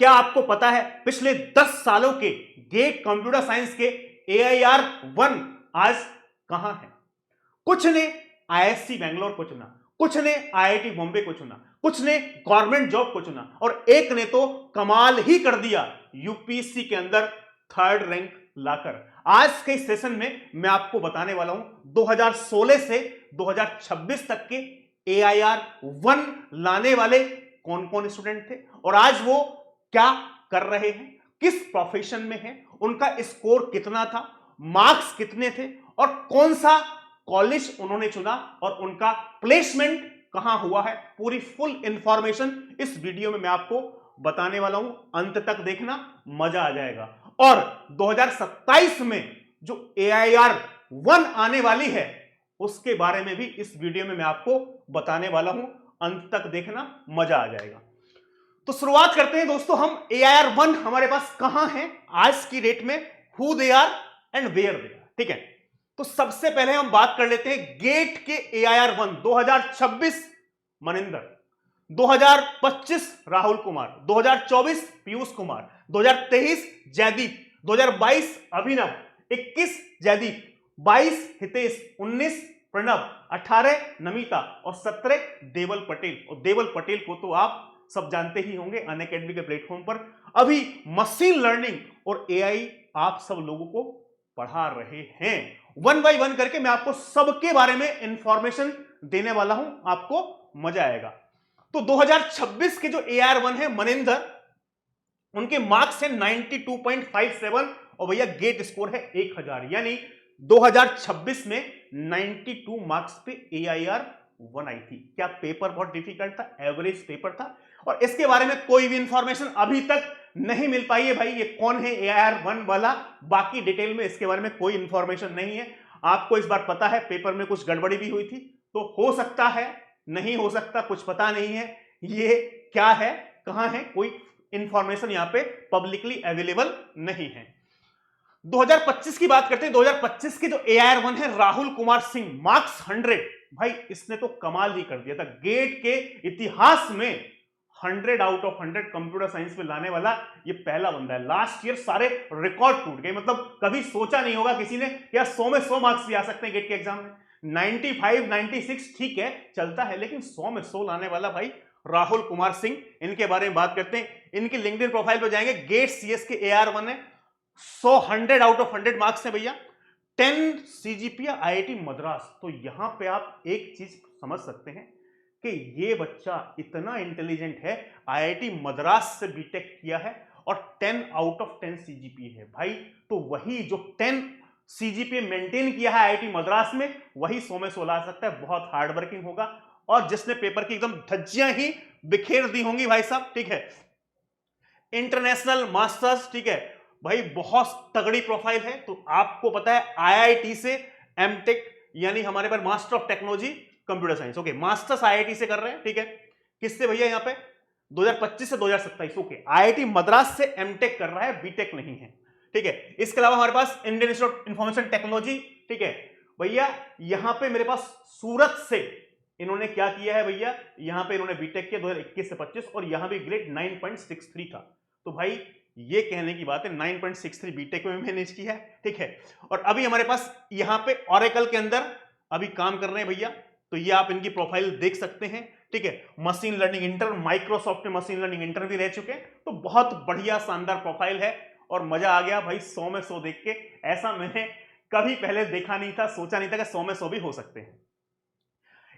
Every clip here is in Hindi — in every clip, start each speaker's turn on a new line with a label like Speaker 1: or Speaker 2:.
Speaker 1: क्या आपको पता है पिछले 10 सालों के गेट कंप्यूटर साइंस के AIR 1 आज कहां है? कुछ ने ISC बैंगलोर को चुना, कुछ ने IIT बॉम्बे को चुना, कुछ ने गवर्नमेंट जॉब को चुना और एक ने तो कमाल ही कर दिया, यूपीएससी के अंदर 3rd रैंक लाकर। आज के सेशन में मैं आपको बताने वाला हूं 2016 से 2026 तक के AIR 1 लाने वाले कौन कौन स्टूडेंट थे और आज वो क्या कर रहे हैं, किस प्रोफेशन में हैं, उनका स्कोर कितना था, मार्क्स कितने थे और कौन सा कॉलेज उन्होंने चुना और उनका प्लेसमेंट कहां हुआ है। पूरी फुल इंफॉर्मेशन इस वीडियो में मैं आपको बताने वाला हूं, अंत तक देखना, मजा आ जाएगा। और 2027 में जो AIR 1 आने वाली है उसके बारे में भी इस वीडियो में मैं आपको बताने वाला हूं, अंत तक देखना, मजा आ जाएगा। तो शुरुआत करते हैं दोस्तों हम AIR 1 हमारे पास कहां है आज की डेट में, who they are and where they are. ठीक है, तो सबसे पहले हम बात कर लेते हैं गेट के AIR 1 2026 मनिंदर, 2025 राहुल कुमार, 2024 पीयूष कुमार, 2023 जयदीप, 2022 अभिनव, 21 जयदीप, 22 हितेश, 19 प्रणव, 18 नमिता और 17 देवल पटेल। और देवल पटेल को तो आप सब जानते ही होंगे, अनअकैडमी के प्लेटफॉर्म पर अभी मशीन लर्निंग और AI आप सब लोगों को पढ़ा रहे हैं। 1 बाय 1 करके मैं आपको सबके बारे में इंफॉर्मेशन देने वाला हूं, आपको मजा आएगा। तो 2026 के जो AIR 1 है मनिंदर, उनके मार्क्स है 92.57 और भैया गेट स्कोर है 1000, यानी 2026 में 92 मार्क्स पे AIR 1 आई थी। क्या पेपर बहुत डिफिकल्ट था? एवरेज पेपर था और इसके बारे में कोई भी इंफॉर्मेशन अभी तक नहीं मिल पाई है। भाई ये कौन है AIR 1 वाला, बाकी डिटेल में इसके बारे में कोई इंफॉर्मेशन नहीं है। आपको इस बार पता है पेपर में कुछ गड़बड़ी भी हुई थी, तो हो सकता है, नहीं हो सकता, कुछ पता नहीं है ये क्या है, कहां है, कोई इंफॉर्मेशन यहां पे पब्लिकली अवेलेबल नहीं है। 2025 की बात करते हैं। 2025 के जो AIR 1 है राहुल कुमार सिंह, मार्क्स 100। भाई इसने तो कमाल ही कर दिया था, गेट के इतिहास में 100 आउट ऑफ 100 कंप्यूटर साइंस में लाने वाला ये पहला बंदा है। लास्ट ईयर सारे रिकॉर्ड टूट गए, मतलब कभी सोचा नहीं होगा किसी ने क्या 100 में 100 मार्क्स भी आ सकते हैं गेट के एग्जाम में। 95 96 ठीक है चलता है, लेकिन 100 में 100 लाने वाला भाई राहुल कुमार सिंह। इनके बारे में बात करते हैं, इनकी लिंक्डइन प्रोफाइल पर जाएंगे, गेट CS के AIR 1 है, 100 आउट ऑफ 100 मार्क्स है भैया, 10 CGPA IIT मद्रास। तो यहां पे आप एक चीज समझ सकते हैं कि ये बच्चा इतना इंटेलिजेंट है, IIT मद्रास से बीटेक किया है और 10 आउट ऑफ 10 CGPA है भाई। तो वही जो 10 CGPA मेंटेन किया है IIT मद्रास में, वही 100 में 100 ला सकता है। बहुत हार्ड वर्किंग होगा और जिसने पेपर की एकदम धज्जियां ही बिखेर दी होंगी भाई साहब। ठीक है, इंटरनेशनल मास्टर्स, ठीक है भाई, बहुत तगड़ी प्रोफाइल है। तो आपको पता है IIT से MTech, यानी हमारे पास master of technology computer science, okay, masters IIT से कर रहे हैं। ठीक है, किससे भैया? यहाँ पे 2025 से 2027, ओके, IIT मद्रास से MTech कर रहा है, बीटेक नहीं है। ठीक है, इसके अलावा हमारे पास Indian Institute of Information Technology, ठीक है भैया, यहां पे मेरे पास सूरत से इन्होंने क्या किया है भैया, यहां पे इन्होंने बीटेक किया 2021 से 25 और यहां भी ग्रेड 9.63 था। तो भाई ये कहने की बात है, 9.63 बीटेक में मैनेज किया है। ठीक है, और अभी हमारे पास यहां पे ऑरेकल के अंदर अभी काम कर रहे हैं भैया, तो ये आप इनकी प्रोफाइल देख सकते हैं। ठीक है, मशीन लर्निंग इंटर, माइक्रोसॉफ्ट में मशीन लर्निंग इंटर भी रह चुके हैं। तो बहुत बढ़िया शानदार प्रोफाइल है और मजा आ गया भाई 100 में 100 देख के। ऐसा मैंने कभी पहले देखा नहीं था, सोचा नहीं था कि 100 में 100 भी हो सकते हैं।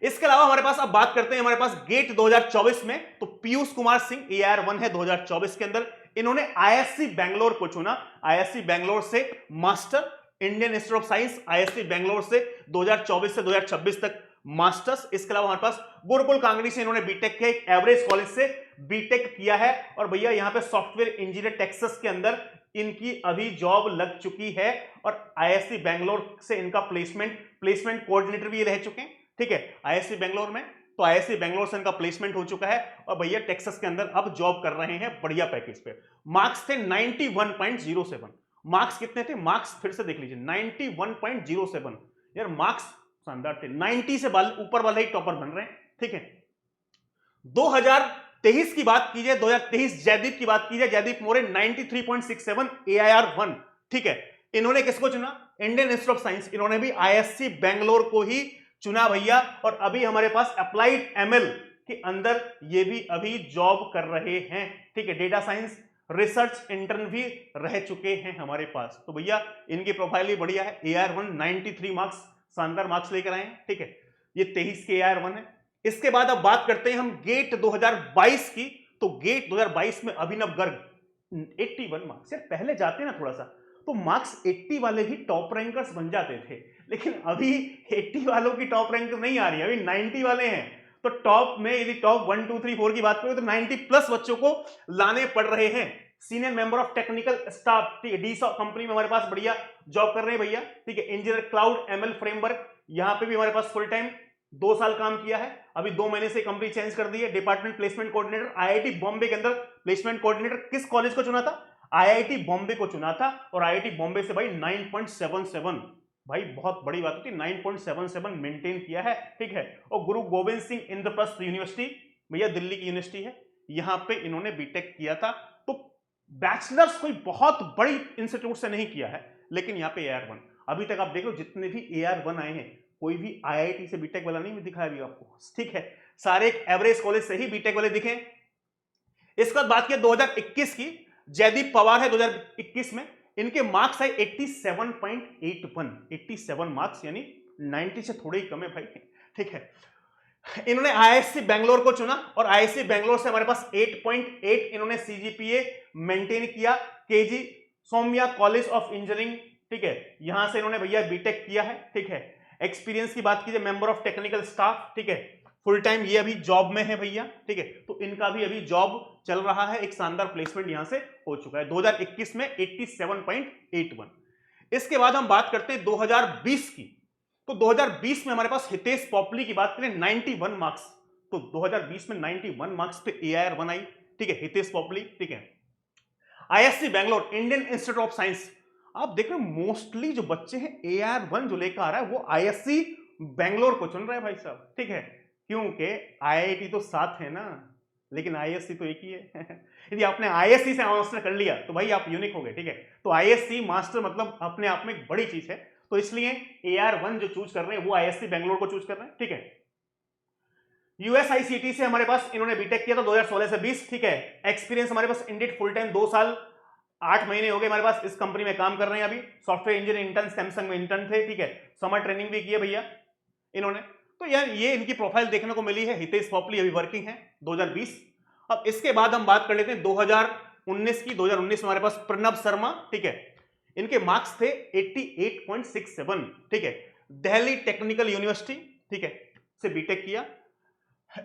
Speaker 1: इसके अलावा हमारे पास अब बात करते हैं हमारे पास गेट 2024 में, तो पीयूष कुमार सिंह AIR 1 है 2024 के अंदर, इन्होंने ISC बैंगलोर को चुना। ISC बैंगलोर से master, Indian Institute of science ISC Bangalore से 2024 से 2026 तक मास्टर्स। इसके अलावा हमारे पास गुरुकुल कांगड़ी से इन्होंने बीटेक किया, एक एवरेज कॉलेज से बीटेक किया है। और भैया यहां पे सॉफ्टवेयर इंजीनियर टेक्सास के अंदर इनकी अभी जॉब लग चुकी है और ISC बैंगलोर से इनका प्लेसमेंट कोऑर्डिनेटर भी रह चुके हैं। ठीक है, ISC बैंगलोर में, तो ISC बैंगलोर से इनका प्लेसमेंट हो चुका है और भैया टेक्सास के अंदर अब जॉब कर रहे हैं बढ़िया पैकेज पे। मार्क्स थे 91.07। मार्क्स कितने थे? मार्क्स फिर से देख लीजिए, 91.07। यार मार्क्स शानदार थे, 90 से ऊपर वाले ही टॉपर बन रहे हैं। ठीक है, 2023 की बात की जाए, 2023 जयदीप की बात की जाए, जयदीप मोरे 93.67 AIR1, ठीक है। इन्होंने किसको चुना? इंडियन इंस्टीट्यूट ऑफ साइंस, इन्होंने भी ISC बेंगलोर को ही चुना भैया। और अभी हमारे पास अप्लाइड ML के अंदर ये भी अभी जॉब कर रहे हैं, ठीक है। डेटा साइंस रिसर्च इंटर्न भी रह चुके हैं हमारे पास। तो भैया इनकी प्रोफाइल भी बढ़िया है। AR1 93 मार्क्स, शानदार मार्क्स लेकर आए हैं, ठीक है। ये 23 के AR1 है। इसके बाद अब बात करते हैं हम गेट 2022 की। तो गेट 2022 में अभिनव गर्ग 81 मार्क्स। यार पहले जाते ना थोड़ा सा तो मार्क्स 80 वाले भी टॉप रैंकर्स बन जाते थे, लेकिन अभी 80 वालों की टॉप रैंक नहीं आ रही है, अभी 90 वाले हैं। तो टॉप में यदि टॉप 1 2 3 4 की बात करें तो 90 प्लस बच्चों को लाने पड़ रहे हैं। Senior member of technical staff, ठीक है, डीसॉ कंपनी में हमारे पास बढ़िया जॉब कर रहे हैं भैया, ठीक है। इंजीनियर क्लाउड ML फ्रेमवर्क, यहां पे भी हमारे पास फुल टाइम 2 साल काम किया है। अभी 2 महीने से कंपनी चेंज कर दी है। Department placement coordinator, IIT Bombay के अंदर प्लेसमेंट कोऑर्डिनेटर। किस कॉलेज को चुना था? IIT बॉम्बे को चुना था। और IIT बॉम्बे से भाई 9.77, भाई बहुत बड़ी बात होती है, 9.77 मेंटेन किया है, ठीक है। और गुरु गोविंद सिंह इंद्रप्रस्थ यूनिवर्सिटी, भैया दिल्ली की यूनिवर्सिटी है, यहां पे इन्होंने बीटेक किया था। तो बैचलर्स कोई बहुत बड़ी इंस्टीट्यूट से नहीं किया है, लेकिन यहाँ पे AR1 अभी तक आप देख लो, जितने भी AR1 आए हैं कोई भी IIT से बीटेक वाला नहीं दिखा अभी आपको, ठीक है। सारे एक एवरेज कॉलेज से ही बीटेक वाले दिखे। इसके बाद बात किया 2021 की, जयदीप पवार है 2021 में, इनके मार्क्स आए 87.81, 87 मार्क्स, यानी 90 से थोड़े ही कम है भाई, ठीक है। इन्होंने IISc बेंगलोर को चुना और IISc बेंगलोर से हमारे पास 8.8 इन्होंने CGPA मेंटेन किया। KG Saumya college of engineering, ठीक है, यहां से इन्होंने भैया बीटेक किया है, ठीक है। एक्सपीरियंस की बात कीजिए, मेंबर ऑफ टेक्निकल स्टाफ, ठीक है, फुल टाइम ये अभी जॉब में है भैया, ठीक है। तो इनका भी अभी जॉब चल रहा है, एक शानदार प्लेसमेंट यहां से हो चुका है 2021 में 87.81। इसके बाद हम बात करते हैं 2020 की। तो 2020 में हमारे पास हितेश पॉपली की बात करें 91 मार्क्स। तो 2020 में 91 मार्क्स पे AIR1 आई, ठीक है, हितेश पॉपली, ठीक है। ISC Bangalore, Indian Institute of science, आप देख रहे हो मोस्टली जो बच्चे हैं AIR1 जो लेकर आ रहा है वो ISC बेंगलोर को चुन रहे हैं भाई साहब, ठीक है। क्योंकि IIT तो साथ है ना, लेकिन ISC तो एक ही है। यदि आपने ISC से मास्टर कर लिया तो भाई आप यूनिक हो गए, ठीक है। तो ISC मास्टर मतलब अपने आप में एक बड़ी चीज है, तो इसलिए AR1 जो चूज कर रहे हैं वो ISC बेंगलोर को चूज कर रहे हैं, ठीक है। USICT से हमारे पास इन्होंने बीटेक किया था 2016 से 20, ठीक है। एक्सपीरियंस हमारे पास इंडिड फुल टाइम 2 साल 8 महीने हो गए हमारे पास इस कंपनी में काम कर रहे हैं। अभी सॉफ्टवेयर इंजीनियर इंटर्न सैमसंग में इंटर्न थे, ठीक है। समर ट्रेनिंग भी की है भैया इन्होंने। तो यार ये इनकी प्रोफाइल देखने को मिली है। हितेश पॉपली अभी वर्किंग है 2020। अब इसके बाद हम बात कर लेते हैं 2019 की। 2019 में हमारे पास प्रणब शर्मा, ठीक है, इनके मार्क्स थे 88.67, ठीक है। दिल्ली टेक्निकल यूनिवर्सिटी, ठीक है, से बीटेक किया।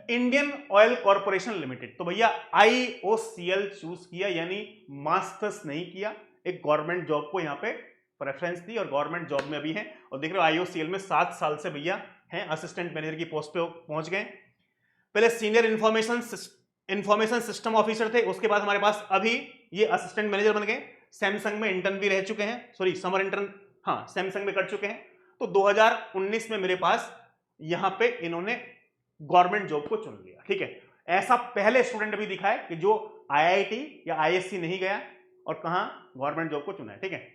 Speaker 1: इंडियन ऑयल कॉर्पोरेशन लिमिटेड, तो भैया IOCL चूज किया, यानी मास्टर्स नहीं किया। एक गवर्नमेंट जॉब को यहां पे प्रेफरेंस दी और गवर्नमेंट जॉब में अभी है। और देख रहे हो IOCL में 7 साल से भैया हैं, असिस्टेंट मैनेजर की पोस्ट पे पहुंच गए। पहले सीनियर इंफॉर्मेशन सिस्टम ऑफिसर थे, उसके बाद हमारे पास अभी ये असिस्टेंट मैनेजर बन गए। सैमसंग में इंटर्न भी रह चुके हैं, सॉरी समर इंटर्न, हाँ सैमसंग में कर चुके हैं। तो 2019 में मेरे पास यहां पे इन्होंने गवर्नमेंट जॉब को चुन लिया, ठीक है। ऐसा पहले स्टूडेंट भी दिखा है कि जो IIT या ISC नहीं गया और कहां गवर्नमेंट जॉब को चुना है, ठीक है।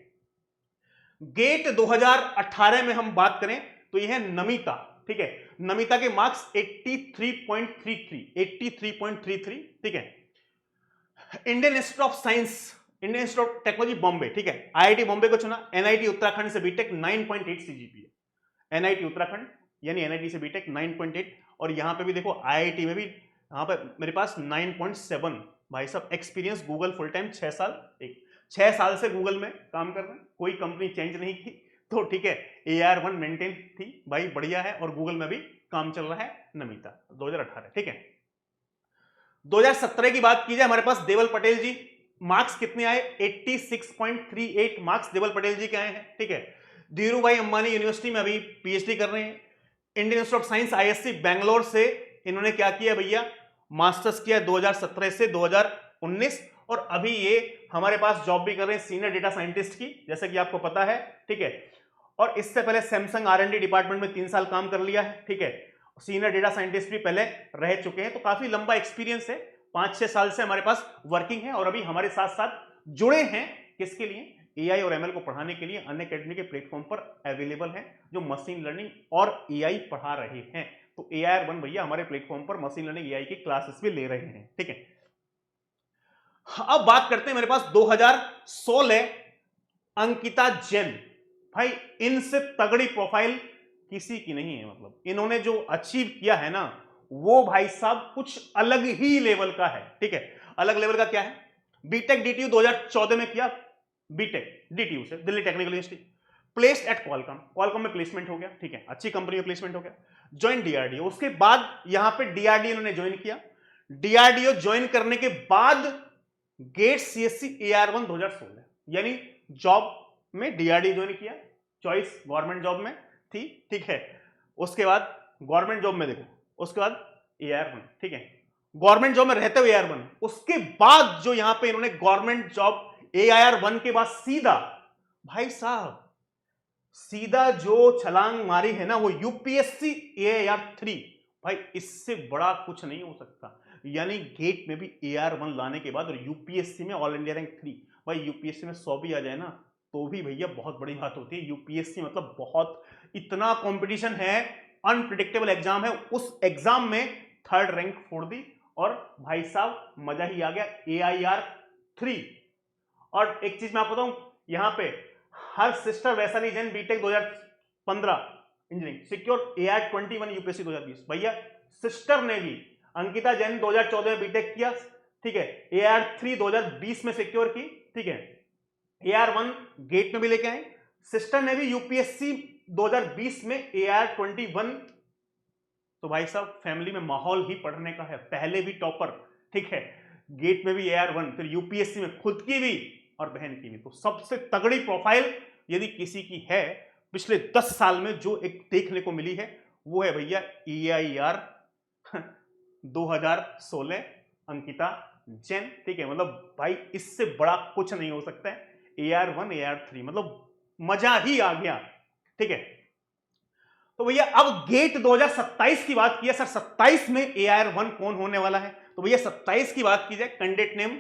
Speaker 1: गेट 2018 में हम बात करें तो यह है नमिता, ठीक है। नमिता के मार्क्स 83.33, ठीक है। Indian Institute of science, Indian Institute of technology Bombay, ठीक है, IIT बॉम्बे को चुना। NIT उत्तराखंड से बीटेक 9.8 CGPA, NIT उत्तराखंड यानी NIT से बीटेक 9.8। और यहां पे भी देखो IIT में भी यहां पे मेरे पास 9.7। भाई साहब एक्सपीरियंस गूगल फुल टाइम 6 साल, 6 साल से गूगल में काम कर रहे हैं, कोई कंपनी चेंज नहीं की, तो ठीक है। AR1 मेंटेन थी भाई, बढ़िया है। और गूगल में भी काम चल रहा है नमिता 2018, ठीक है। 2017 की बात की जाए, हमारे पास देवल पटेल जी, मार्क्स कितने आए 86.38 मार्क्स देवल पटेल जी के आए हैं, ठीक है। धीरू भाई अंबानी यूनिवर्सिटी में अभी PhD कर रहे हैं। Indian Institute of science ISC Bangalore से इन्होंने क्या किया भैया, मास्टर्स किया 2017 से 2019। और अभी ये हमारे पास जॉब भी कर रहे हैं सीनियर डेटा साइंटिस्ट की, जैसे कि आपको पता है, ठीक है। और इससे पहले सैमसंग R&D डिपार्टमेंट में 3 साल काम कर लिया है, ठीक है। सीनियर डेटा साइंटिस्ट भी पहले रह चुके हैं, तो काफी लंबा एक्सपीरियंस है। 5-6 साल से हमारे पास वर्किंग है और अभी हमारे साथ साथ जुड़े हैं किसके लिए, एआई और एमएल को पढ़ाने के लिए अनअकैडमी के प्लेटफॉर्म पर अवेलेबल है, जो मशीन लर्निंग और एआई पढ़ा रहे हैं। तो AIR1 भैया हमारे प्लेटफॉर्म पर मशीन लर्निंग एआई की क्लासेस भी ले रहे हैं, ठीक है। अब बात करते हैं मेरे पास 2016 अंकिता जैन। भाई इनसे तगड़ी प्रोफाइल किसी की नहीं है, मतलब इन्होंने जो अचीव किया है ना वो भाई साहब कुछ अलग ही लेवल का है, ठीक है। अलग लेवल का क्या है, बीटेक डीटीयू 2014 में किया, बीटेक डीटीयू से Delhi technical university, placed at Qualcomm में प्लेसमेंट हो गया, ठीक है, अच्छी कंपनी में प्लेसमेंट हो गया, ज्वाइन डीआरडीओ। उसके बाद यहां पे डीआरडीओ इन्होंने ज्वाइन किया, डीआरडीओ ज्वाइन करने के बाद गेट सीएससी AR1 2016, यानी जॉब में डीआरडीओ ज्वाइन किया, चॉइस गवर्नमेंट जॉब में थी, ठीक है। उसके बाद गवर्नमेंट जॉब में देखो, उसके बाद AR1, ठीक है, गवर्नमेंट जॉब में रहते हुए AR1, उसके बाद जो यहां पे इन्होंने गवर्नमेंट जॉब AR1 के बाद सीधा भाई साहब सीधा जो छलांग मारी है ना वो यूपीएससी AR3। भाई इससे बड़ा कुछ नहीं हो सकता, यानी गेट में भी AR1 लाने के बाद और यूपीएससी में ऑल इंडिया रैंक 3। भाई यूपीएससी में 100 भी आ जाए ना तो भी भैया बहुत बड़ी बात होती है। यूपीएससी मतलब बहुत इतना कंपटीशन है, अनप्रिडिक्टेबल एग्जाम है, उस एग्जाम में 3rd रैंक फोड़ दी और भाई साहब मजा ही आ गया AIR3। और एक चीज मैं आपको बताऊं, यहां पे हर sister Vaishali Jain BTech 2015 engineering secure AR21 UPSC 2020। भैया सिस्टर ने भी अंकिता जैन 2014 में बीटेक किया, ठीक है, AR3 2020 में सिक्योर की, ठीक है, AR1 गेट में भी लेके आए, सिस्टर ने भी यूपीएससी 2020 में AR21। तो भाई साहब फैमिली में माहौल ही पढ़ने का है, पहले भी टॉपर, ठीक है, गेट में भी AR1, फिर यूपीएससी में खुद की भी और बहन की भी। तो सबसे तगड़ी प्रोफाइल यदि किसी की है पिछले 10 साल में जो एक देखने को मिली है वो है भैया AIR 2016 अंकिता जैन, ठीक है। मतलब भाई इससे बड़ा कुछ नहीं हो सकता है। AR1 AR3 मतलब मजा ही आ गया, ठीक है। तो भैया अब गेट 2027 की बात किया, सर 27 में AIR1 कौन होने वाला है, तो भैया 27 की बात की जाए, कैंडिडेट नेम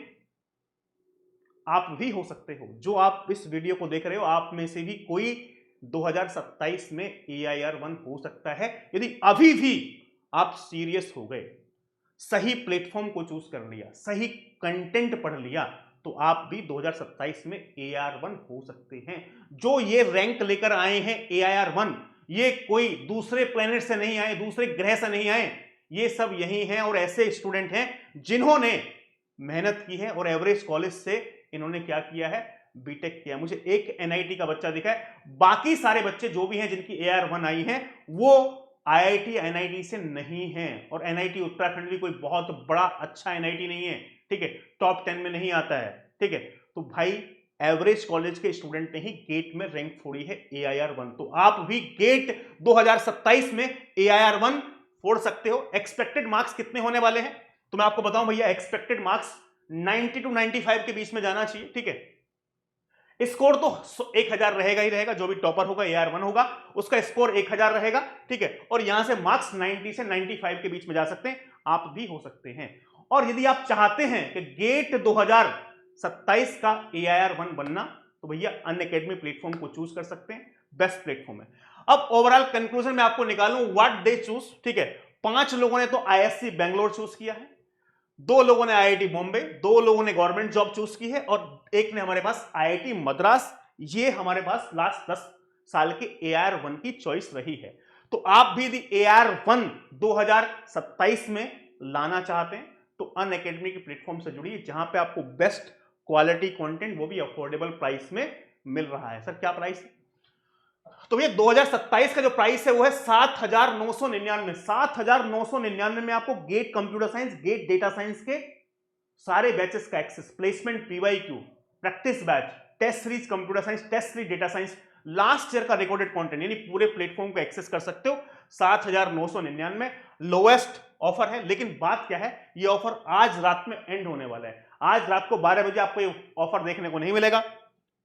Speaker 1: आप भी हो सकते हो, जो आप इस वीडियो को देख रहे हो आप में से भी कोई 2027 में AIR1 हो सकता है, यदि अभी भी आप सीरियस हो गए, सही प्लेटफॉर्म को चूज कर लिया, सही कंटेंट पढ़ लिया, तो आप भी 2027 में AIR1 हो सकते हैं। जो ये रैंक लेकर आए हैं AIR1, ये कोई दूसरे प्लेनेट से नहीं आए, दूसरे ग्रह से नहीं आए, ये सब यही हैं और ऐसे स्टूडेंट हैं जिन्होंने मेहनत की है और एवरेज कॉलेज से इन्होंने क्या किया है, बीटेक किया। मुझे एक एनआईटी का बच्चा दिखा है, बाकी सारे बच्चे जो भी हैं जिनकी AIR1 आई है वो IIT NIT से नहीं है, और NIT उत्तराखंड भी कोई बहुत बड़ा अच्छा NIT नहीं है, ठीक है, टॉप 10 में नहीं आता है, ठीक है। तो भाई एवरेज कॉलेज के स्टूडेंट ने ही गेट में रैंक फोड़ी है AIR1, तो आप भी गेट 2027 में AIR1 फोड़ सकते हो। एक्सपेक्टेड मार्क्स कितने होने वाले हैं तो मैं आपको बताऊं भैया, एक्सपेक्टेड मार्क्स 90 to 95 के बीच में जाना चाहिए, ठीक है। स्कोर तो 1000 रहेगा ही रहेगा, जो भी टॉपर होगा AIR1 होगा उसका स्कोर 1000 रहेगा, ठीक है, और यहां से मार्क्स 90 से 95 के बीच में जा सकते हैं, आप भी हो सकते हैं। और यदि आप चाहते हैं कि गेट 2027 का AIR1 बनना, तो भैया अनअकैडमी प्लेटफॉर्म को चूज कर सकते हैं, बेस्ट प्लेटफॉर्म है। अब ओवरऑल कंक्लूजन में आपको निकालूं व्हाट दे चूज, ठीक है। 5 लोगों ने तो ISC बेंगलोर चूज किया है, 2 लोगों ने IIT बॉम्बे, 2 लोगों ने गवर्नमेंट जॉब चूज की है और एक ने हमारे पास IIT मद्रास। ये हमारे पास लास्ट 10 साल के AIR1 की चॉइस रही है। तो आप भी यदि AIR1 2027 में लाना चाहते हैं तो अनअकैडमी के प्लेटफॉर्म से जुड़िए, जहां पे आपको बेस्ट क्वालिटी कंटेंट वो भी अफोर्डेबल प्राइस में मिल रहा है। सर क्या प्राइस है, तो ये 2027 का जो प्राइस है वो है 7,999। 7,999 में आपको GATE computer science, GATE data science के सारे बैचेस का access, placement, PYQ, practice batch, test series computer science, test series data science, last year का रिकॉर्डेड कंटेंट, यानी पूरे प्लेटफॉर्म को एक्सेस कर सकते हो। 7,999 लोएस्ट ऑफर है, लेकिन बात क्या है, ये ऑफर आज रात में एंड होने वाला है। आज रात को 12 बजे आपको ये ऑफर देखने को नहीं मिलेगा।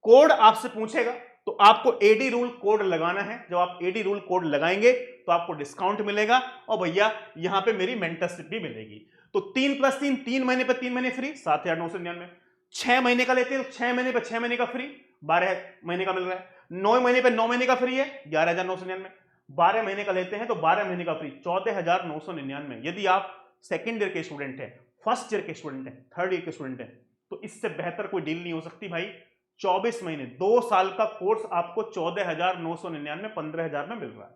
Speaker 1: कोड आपसे पूछेगा तो आपको AD रूल कोड लगाना है। जब आप AD रूल कोड लगाएंगे तो आपको डिस्काउंट मिलेगा और भैया यहां पे मेरी मेंटरशिप भी मिलेगी। तो 3 + 3 3 महीने पे 3 महीने फ्री 7,999। 6 महीने का लेते हैं तो 6 महीने पे 6 महीने का फ्री 12 महीने का मिल रहा है। 9 महीने पे 9 महीने का फ्री है 11,999। 12 महीने का लेते हैं तो 12 महीने का फ्री 14,999। यदि आप सेकेंड ईयर के स्टूडेंट हैं, फर्स्ट ईयर के स्टूडेंट हैं, थर्ड ईयर के स्टूडेंट हैं, तो इससे बेहतर कोई डील नहीं हो सकती भाई। 24 महीने 2 साल का कोर्स आपको 14,999 15,000 में मिल रहा है।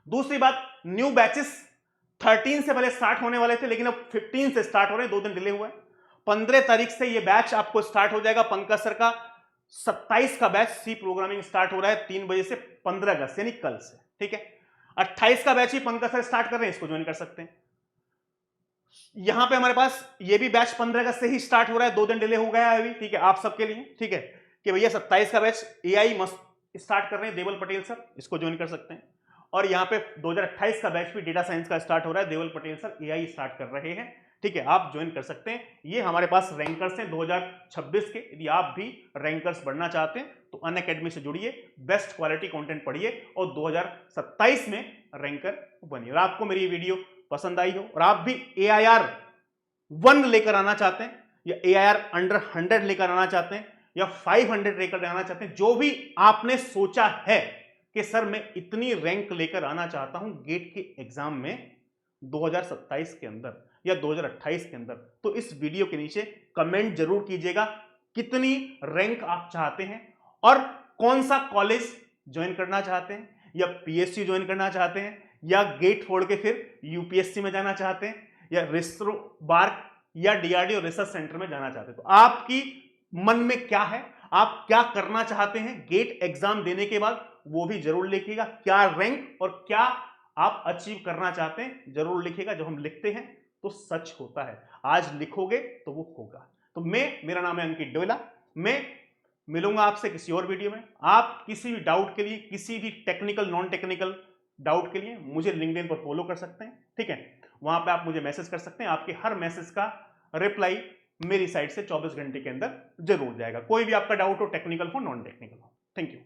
Speaker 1: दूसरी बात, न्यू बैचेस 13 से पहले स्टार्ट होने वाले थे लेकिन अब 15 से स्टार्ट हो रहे हैं, 2 दिन डिले हुआ है। 15 तारीख से ये बैच आपको स्टार्ट हो जाएगा पंकज सर का। 27 का बैच सी प्रोग्रामिंग स्टार्ट हो रहा है 3 बजे से 15 अगस्त यानी कल से, ठीक है। 28 का बैच ही पंकज सर स्टार्ट कर रहे हैं, इसको ज्वाइन कर सकते हैं। यहां पे हमारे पास ये भी बैच 15 अगस्त से ही स्टार्ट हो रहा है, 2 दिन डिले हो गया है अभी, ठीक है, आप सबके लिए, ठीक है, कि भैया 27 का बैच एआई मस्त स्टार्ट कर रहे हैं देवल पटेल सर, इसको ज्वाइन कर सकते हैं। और यहाँ पे 2028 का बैच भी डेटा साइंस का स्टार्ट हो रहा है, देवल पटेल सर एआई स्टार्ट कर रहे हैं, ठीक है, आप ज्वाइन कर सकते हैं। ये हमारे पास रैंकर्स हैं 2026 के। यदि आप भी रैंकर्स बढ़ना चाहते हैं तो अनअकैडमी से जुड़िए, बेस्ट क्वालिटी कंटेंट पढ़िए और 2027 में रैंकर बनिए। और आपको मेरी वीडियो पसंद आई हो और आप भी AIR 1 लेकर आना चाहते हैं या AIR अंडर 100 लेकर आना चाहते हैं या 500 लेकर आना चाहते हैं, जो भी आपने सोचा है कि सर मैं इतनी रैंक लेकर आना चाहता हूं गेट के एग्जाम में 2027 के अंदर या 2028 के अंदर, तो इस वीडियो के नीचे कमेंट जरूर कीजिएगा कितनी रैंक आप चाहते हैं और कौन सा कॉलेज ज्वाइन करना चाहते हैं या PSU ज्वाइन करना चाहते हैं या गेट छोड़ के फिर UPSC में जाना चाहते हैं या रिस्रो बार्क या DRDO रिसर्च सेंटर में जाना चाहते हैं। तो आपकी मन में क्या है, आप क्या करना चाहते हैं गेट एग्जाम देने के बाद, वो भी जरूर लिखिएगा। क्या रैंक और क्या आप अचीव करना चाहते हैं जरूर लिखिएगा। जब हम लिखते हैं तो सच होता है, आज लिखोगे तो वो होगा। तो मेरा नाम है अंकित डोयला, मैं मिलूंगा आपसे किसी और वीडियो में। आप किसी भी डाउट के लिए, किसी भी टेक्निकल नॉन टेक्निकल डाउट के लिए मुझे लिंक्डइन पर फॉलो कर सकते हैं, ठीक है, वहां पे आप मुझे मैसेज कर सकते हैं। आपके हर मैसेज का रिप्लाई मेरी साइड से 24 घंटे के अंदर जरूर जाएगा, कोई भी आपका डाउट हो, टेक्निकल हो नॉन टेक्निकल हो। Thank you.